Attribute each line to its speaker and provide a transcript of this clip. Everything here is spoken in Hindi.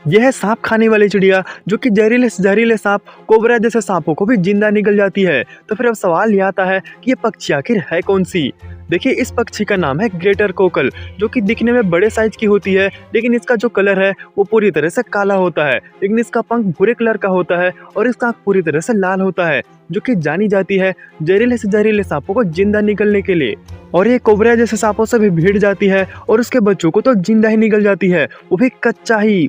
Speaker 1: यह है सांप खाने वाली चिड़िया, जो कि जहरीले से जहरीले सांप, कोबरा जैसे सांपों को भी जिंदा निगल जाती है। तो फिर अब सवाल ये आता है कि ये पक्षी आखिर है कौन सी। देखिए, इस पक्षी का नाम है ग्रेटर कोकल, जो कि दिखने में बड़े साइज की होती है, लेकिन इसका जो कलर है वो पूरी तरह से काला होता है। लेकिन इसका पंख भूरे कलर का होता है और इसका आँख पूरी तरह से लाल होता है, जो कि जानी जाती है जहरीले से जहरीले सांपों को जिंदा निगलने के लिए। और ये कोबरा जैसे सांपों से भी भिड़ जाती है और उसके बच्चों को तो जिंदा ही निगल जाती है, वो भी कच्चा ही।